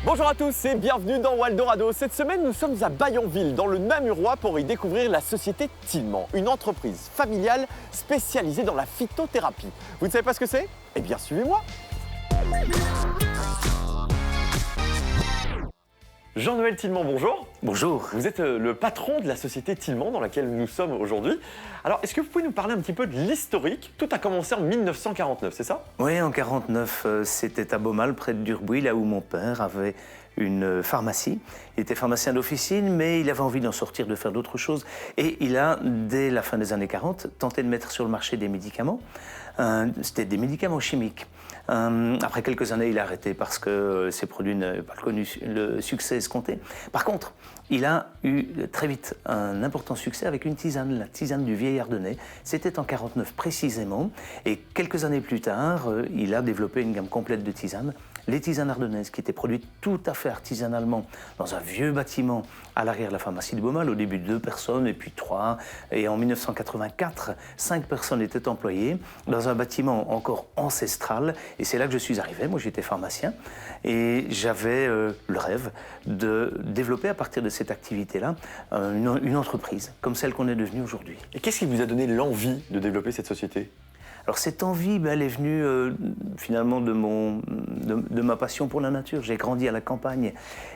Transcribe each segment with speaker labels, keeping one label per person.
Speaker 1: Bonjour à tous et bienvenue dans Waldorado. Cette semaine, nous sommes à Bayonville, dans le Namurois, pour y découvrir la société Tillman, une entreprise familiale spécialisée dans la phytothérapie. Vous ne savez pas ce que c'est? Eh bien, suivez-moi. Jean-Noël Tillman, bonjour.
Speaker 2: Bonjour.
Speaker 1: Vous êtes le patron de la société Tillman dans laquelle nous sommes aujourd'hui. Alors, est-ce que vous pouvez nous parler un petit peu de l'historique? Tout a commencé en 1949, c'est ça?
Speaker 2: Oui, en 1949, c'était à Beaumal, près de Durbuy, là où mon père avait une pharmacie. Il était pharmacien d'officine, mais il avait envie d'en sortir, de faire d'autres choses. Et il a, dès la fin des années 40, tenté de mettre sur le marché des médicaments. C'était des médicaments chimiques. Après quelques années, il a arrêté parce que ces produits n'avaient pas le succès escompté. Par contre, il a eu très vite un important succès avec une tisane, la tisane du vieil Ardennais. C'était en 1949 précisément. Et quelques années plus tard, il a développé une gamme complète de tisanes. Les tisanes ardennaises qui étaient produites tout à fait artisanalement dans un vieux bâtiment à l'arrière de la pharmacie de Beaumal. Au début, 2 personnes et puis 3. Et en 1984, 5 personnes étaient employées dans un bâtiment encore ancestral. Et c'est là que je suis arrivé. Moi, j'étais pharmacien et j'avais le rêve de développer à partir de cette activité-là une entreprise comme celle qu'on est devenue aujourd'hui.
Speaker 1: Et qu'est-ce qui vous a donné l'envie de développer cette société?
Speaker 2: Alors cette envie, elle est venue finalement de ma passion pour la nature. J'ai grandi à la campagne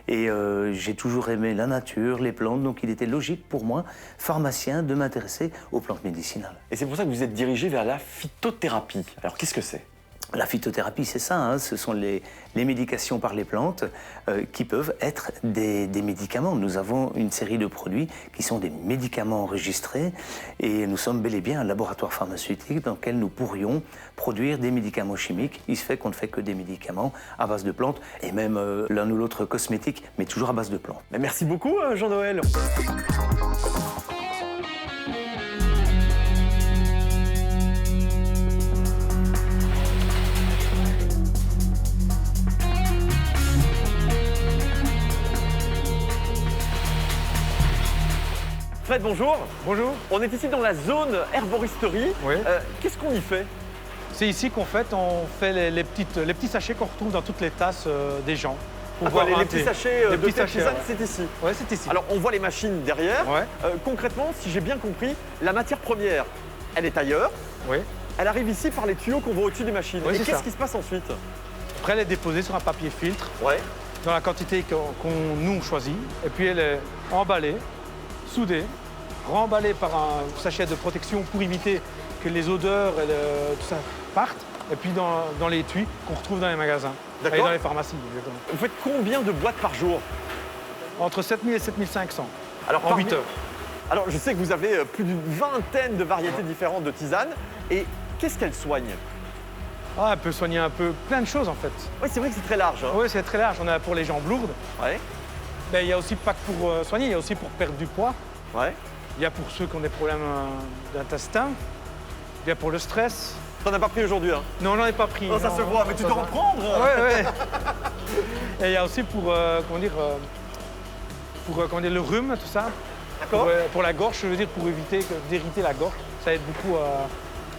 Speaker 2: et j'ai toujours aimé la nature, les plantes, donc il était logique pour moi, pharmacien, de m'intéresser aux plantes médicinales.
Speaker 1: Et c'est pour ça que vous êtes dirigé vers la phytothérapie. Alors qu'est-ce que c'est?
Speaker 2: La phytothérapie, c'est ça, hein, ce sont les médications par les plantes qui peuvent être des médicaments. Nous avons une série de produits qui sont des médicaments enregistrés et nous sommes bel et bien un laboratoire pharmaceutique dans lequel nous pourrions produire des médicaments chimiques. Il se fait qu'on ne fait que des médicaments à base de plantes et même l'un ou l'autre cosmétique, mais toujours à base de plantes.
Speaker 1: Merci beaucoup, Jean-Noël. Fred, bonjour.
Speaker 3: Bonjour.
Speaker 1: On est ici dans la zone herboristerie.
Speaker 3: Oui.
Speaker 1: Qu'est-ce qu'on y fait?
Speaker 3: C'est ici qu'on fait, on fait les petits sachets qu'on retrouve dans toutes les tasses des gens.
Speaker 1: Les petits sachets de tisane,
Speaker 3: ouais.
Speaker 1: c'est ici.
Speaker 3: Oui, c'est ici.
Speaker 1: Alors, on voit les machines derrière.
Speaker 3: Ouais.
Speaker 1: Concrètement, si j'ai bien compris, la matière première, elle est ailleurs.
Speaker 3: Oui.
Speaker 1: Elle arrive ici par les tuyaux qu'on voit au-dessus des machines.
Speaker 3: Oui,
Speaker 1: Et
Speaker 3: c'est
Speaker 1: qu'est-ce
Speaker 3: ça.
Speaker 1: qui se passe ensuite?
Speaker 3: Après, elle est déposée sur un papier filtre,
Speaker 1: Ouais.
Speaker 3: dans la quantité nous choisit. Et puis, elle est emballée, soudée, remballée par un sachet de protection pour éviter que les odeurs et tout ça partent. Et puis, dans les étuis qu'on retrouve dans les magasins.
Speaker 1: D'accord.
Speaker 3: Et dans les pharmacies, exactement.
Speaker 1: Vous faites combien de boîtes par jour?
Speaker 3: Entre 7000 et 7500
Speaker 1: Alors,
Speaker 3: en 8 heures.
Speaker 1: Alors, je sais que vous avez plus d'une vingtaine de variétés différentes de tisanes. Et qu'est-ce qu'elles soignent?
Speaker 3: Ah, elle peut soigner un peu plein de choses, en fait.
Speaker 1: Oui, c'est vrai que c'est très large. Hein.
Speaker 3: Oui, c'est très large. On a pour les jambes lourdes.
Speaker 1: Ouais.
Speaker 3: Ben, il y a aussi pas que pour soigner, il y a aussi pour perdre du poids.
Speaker 1: Ouais.
Speaker 3: Il y a pour ceux qui ont des problèmes d'intestin. Il y a pour le stress.
Speaker 1: T'en as pas pris aujourd'hui, hein?
Speaker 3: Non, j'en ai pas pris.
Speaker 1: Non, ça
Speaker 3: non,
Speaker 1: se voit, mais tu
Speaker 3: ça
Speaker 1: dois en
Speaker 3: va.
Speaker 1: prendre.
Speaker 3: Ouais. Et il y a aussi pour, le rhume, tout ça.
Speaker 1: D'accord.
Speaker 3: Pour la gorge, je veux dire, pour éviter d'irriter la gorge. Ça aide beaucoup,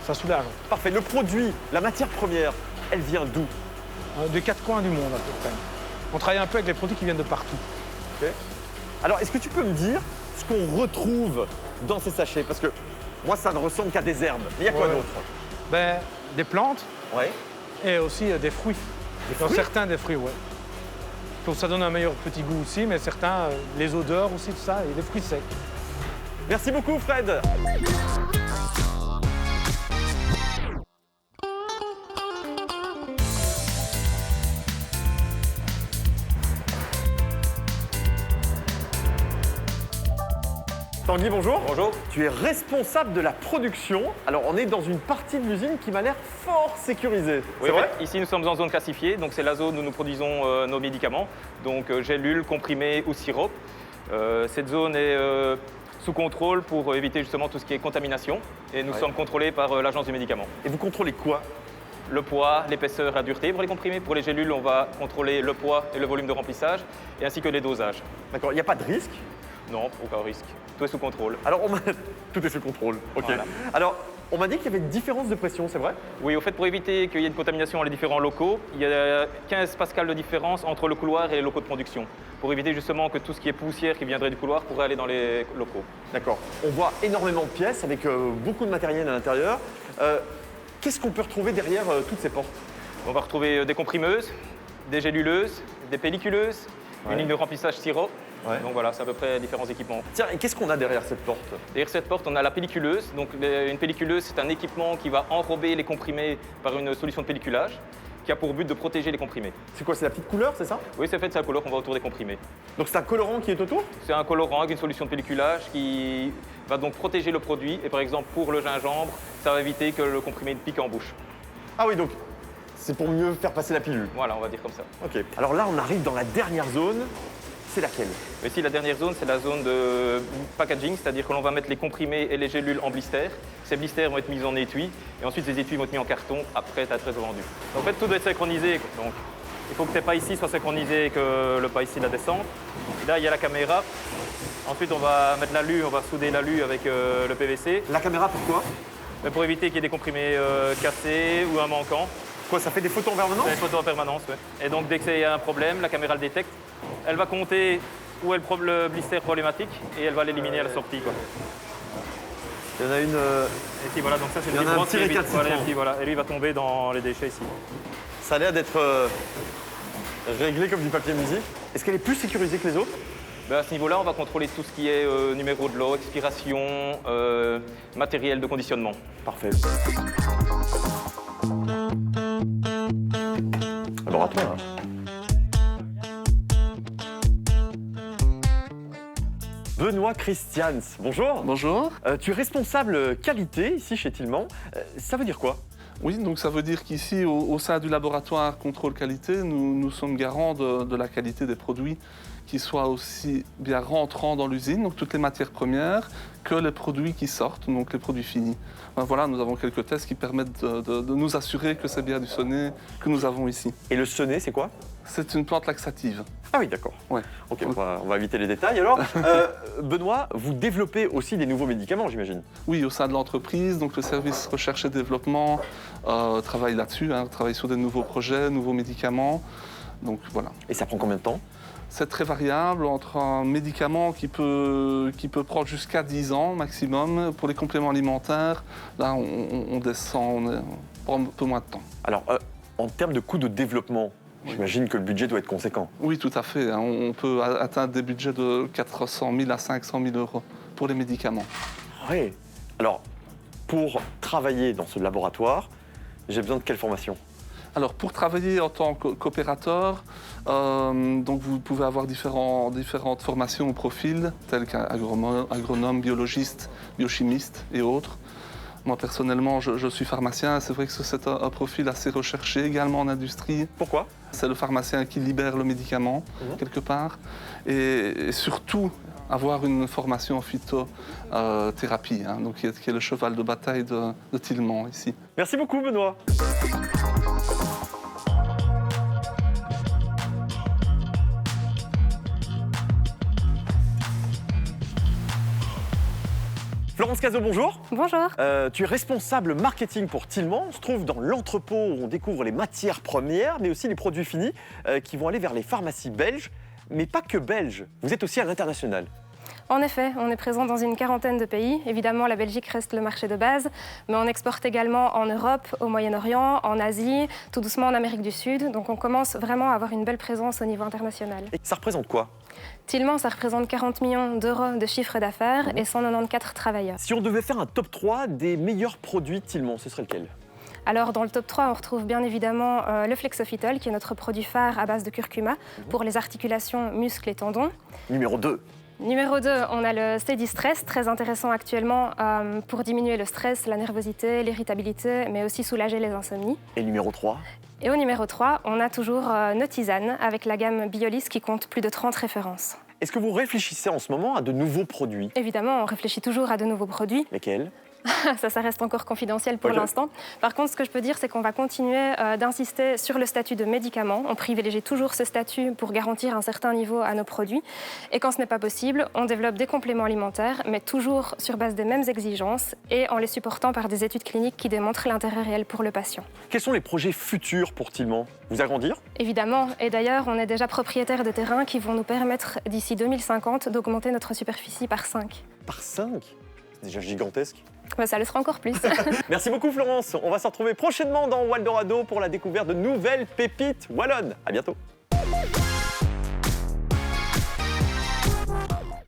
Speaker 3: ça soulage.
Speaker 1: Parfait. Le produit, la matière première, elle vient d'où?
Speaker 3: Des 4 coins du monde, à peu près. On travaille un peu avec les produits qui viennent de partout.
Speaker 1: Ok. Alors, est-ce que tu peux me dire ce qu'on retrouve dans ces sachets? Parce que moi, ça ne ressemble qu'à des herbes. Mais il y a quoi
Speaker 3: Ouais.
Speaker 1: d'autre?
Speaker 3: Ben, des plantes
Speaker 1: Ouais.
Speaker 3: et aussi des fruits. Dans
Speaker 1: fruits?
Speaker 3: certains, des fruits, ouais. Donc ça donne un meilleur petit goût aussi, mais certains, les odeurs aussi, tout ça, et des fruits secs.
Speaker 1: Merci beaucoup, Fred. Tanguy, bonjour.
Speaker 4: Bonjour.
Speaker 1: Tu es responsable de la production. Alors, on est dans une partie de l'usine qui m'a l'air fort sécurisée.
Speaker 4: Oui,
Speaker 1: C'est vrai?
Speaker 4: ici, nous sommes en zone classifiée, donc c'est la zone où nous produisons nos médicaments, donc gélules, comprimés ou sirop. Cette zone est sous contrôle pour éviter justement tout ce qui est contamination, et nous sommes contrôlés par l'agence du médicament.
Speaker 1: Et vous contrôlez quoi?
Speaker 4: Le poids, l'épaisseur, la dureté pour les comprimés. Pour les gélules, on va contrôler le poids et le volume de remplissage, et ainsi que les dosages.
Speaker 1: D'accord, il n'y a pas de risque?
Speaker 4: Non, aucun risque. Tout est sous contrôle.
Speaker 1: Alors, tout est sous contrôle. Ok.
Speaker 4: Voilà.
Speaker 1: Alors, On m'a dit qu'il y avait une différence de pression, c'est vrai?
Speaker 4: Oui, au fait, pour éviter qu'il y ait une contamination dans les différents locaux, il y a 15 pascal de différence entre le couloir et les locaux de production, pour éviter justement que tout ce qui est poussière qui viendrait du couloir pourrait aller dans les locaux.
Speaker 1: D'accord. On voit énormément de pièces avec beaucoup de matériel à l'intérieur. Qu'est-ce qu'on peut retrouver derrière toutes ces portes?
Speaker 4: On va retrouver des comprimeuses, des géluleuses, des pelliculeuses, une ligne de remplissage sirop.
Speaker 1: Ouais.
Speaker 4: Donc voilà, c'est à peu près différents équipements.
Speaker 1: Tiens, et qu'est-ce qu'on a derrière cette porte?
Speaker 4: Derrière cette porte, on a la pelliculeuse. Donc une pelliculeuse, c'est un équipement qui va enrober les comprimés par une solution de pelliculage qui a pour but de protéger les comprimés.
Speaker 1: C'est quoi? C'est la petite couleur, c'est ça?
Speaker 4: Oui, c'est fait, c'est la couleur qu'on voit autour des comprimés.
Speaker 1: Donc c'est un colorant qui est autour?
Speaker 4: C'est un colorant avec une solution de pelliculage qui va donc protéger le produit. Et par exemple, pour le gingembre, ça va éviter que le comprimé ne pique en bouche.
Speaker 1: Ah oui, donc c'est pour mieux faire passer la pilule.
Speaker 4: Voilà, on va dire comme ça.
Speaker 1: Ok. Alors là, on arrive dans la dernière zone. C'est laquelle?
Speaker 4: Ici, la dernière zone, c'est la zone de packaging, c'est-à-dire que l'on va mettre les comprimés et les gélules en blister. Ces blisters vont être mis en étui et ensuite ces étuis vont être mis en carton, après à être vendu. En fait, tout doit être synchronisé. Donc, il faut que tes pas ici soient synchronisés et que le pas ici la descende. Et là, il y a la caméra. Ensuite, on va mettre l'alu, on va souder l'alu avec le PVC.
Speaker 1: La caméra, pourquoi?
Speaker 4: Mais pour éviter qu'il y ait des comprimés cassés ou un manquant.
Speaker 1: Quoi, ça fait des photos en permanence?
Speaker 4: C'est des photos en permanence, oui. Et donc, dès qu'il y a un problème, la caméra le détecte. Elle va compter où est le blister problématique et elle va l'éliminer à la sortie, quoi.
Speaker 1: Il y en a une...
Speaker 4: Et puis voilà, donc ça c'est
Speaker 1: Il y en a un petit récalcitrant.
Speaker 4: Voilà, et lui il va tomber dans les déchets ici.
Speaker 1: Ça a l'air d'être réglé comme du papier musique. Est-ce qu'elle est plus sécurisée que les autres?
Speaker 4: Ben, à ce niveau-là, on va contrôler tout ce qui est numéro de lot, expiration, matériel de conditionnement.
Speaker 1: Parfait. Laboratoire. Benoît Christians, bonjour.
Speaker 5: Bonjour.
Speaker 1: Tu es responsable qualité ici chez Tilman. Ça veut dire quoi?
Speaker 5: Oui, donc ça veut dire qu'ici, au sein du laboratoire contrôle qualité, nous sommes garants de la qualité des produits, qui soient aussi bien rentrants dans l'usine, donc toutes les matières premières, que les produits qui sortent, donc les produits finis. Ben voilà, nous avons quelques tests qui permettent de nous assurer que c'est bien du sonnet que nous avons ici.
Speaker 1: Et le sonnet, c'est quoi?
Speaker 5: C'est une plante laxative.
Speaker 1: Ah oui, d'accord.
Speaker 5: Ouais.
Speaker 1: Ok, on va éviter les détails. Alors, Benoît, vous développez aussi des nouveaux médicaments, j'imagine?
Speaker 5: Oui, au sein de l'entreprise, donc le service recherche et développement travaille là-dessus, travaille sur des nouveaux projets, nouveaux médicaments. Donc voilà.
Speaker 1: Et ça prend combien de temps?
Speaker 5: C'est très variable entre un médicament qui peut prendre jusqu'à 10 ans maximum. Pour les compléments alimentaires, là, on descend, on prend un peu moins de temps.
Speaker 1: Alors, en termes de coût de développement, j'imagine que le budget doit être conséquent.
Speaker 5: Oui, tout à fait. On peut atteindre des budgets de 400 000 à 500 000 euros pour les médicaments.
Speaker 1: Oui. Alors, pour travailler dans ce laboratoire, j'ai besoin de quelle formation?
Speaker 5: Alors, pour travailler en tant qu'opérateur, donc vous pouvez avoir différentes formations ou profils, tels qu'agronome, biologiste, biochimiste et autres. Moi, personnellement, je suis pharmacien. C'est vrai que c'est un profil assez recherché également en industrie.
Speaker 1: Pourquoi?
Speaker 5: C'est le pharmacien qui libère le médicament, quelque part. Et surtout, avoir une formation en phytothérapie, donc qui est le cheval de bataille de Tilman ici.
Speaker 1: Merci beaucoup, Benoît. Florence Cazot, bonjour.
Speaker 6: Bonjour.
Speaker 1: Tu es responsable marketing pour Tilman. On se trouve dans l'entrepôt où on découvre les matières premières, mais aussi les produits finis qui vont aller vers les pharmacies belges, mais pas que belges. Vous êtes aussi à l'international.
Speaker 6: En effet, on est présent dans une quarantaine de pays. Évidemment, la Belgique reste le marché de base, mais on exporte également en Europe, au Moyen-Orient, en Asie, tout doucement en Amérique du Sud. Donc on commence vraiment à avoir une belle présence au niveau international.
Speaker 1: Et ça représente quoi?
Speaker 6: Tilman, ça représente 40 millions d'euros de chiffre d'affaires et 194 travailleurs.
Speaker 1: Si on devait faire un top 3 des meilleurs produits Tilman, ce serait lequel?
Speaker 6: Alors dans le top 3, on retrouve bien évidemment le Flexofitol, qui est notre produit phare à base de curcuma pour les articulations, muscles et tendons.
Speaker 1: Numéro 2.
Speaker 6: Numéro 2, on a le Steady Stress, très intéressant actuellement pour diminuer le stress, la nervosité, l'irritabilité, mais aussi soulager les insomnies.
Speaker 1: Et numéro 3?
Speaker 6: Et au numéro 3, on a toujours nos tisanes avec la gamme Biolis qui compte plus de 30 références.
Speaker 1: Est-ce que vous réfléchissez en ce moment à de nouveaux produits?
Speaker 6: Évidemment, on réfléchit toujours à de nouveaux produits.
Speaker 1: Lesquels?
Speaker 6: Ça reste encore confidentiel pour
Speaker 1: Ok.
Speaker 6: l'instant. Par contre, ce que je peux dire, c'est qu'on va continuer d'insister sur le statut de médicament. On privilégie toujours ce statut pour garantir un certain niveau à nos produits. Et quand ce n'est pas possible, on développe des compléments alimentaires, mais toujours sur base des mêmes exigences et en les supportant par des études cliniques qui démontrent l'intérêt réel pour le patient.
Speaker 1: Quels sont les projets futurs pour Tilmant? Vous agrandir?
Speaker 6: Évidemment, et d'ailleurs, on est déjà propriétaire de terrains qui vont nous permettre d'ici 2050 d'augmenter notre superficie par 5.
Speaker 1: Par 5? C'est déjà gigantesque.
Speaker 6: Ben, ça le sera encore plus.
Speaker 1: Merci beaucoup Florence. On va se retrouver prochainement dans Waldorado pour la découverte de nouvelles pépites wallonnes. À bientôt.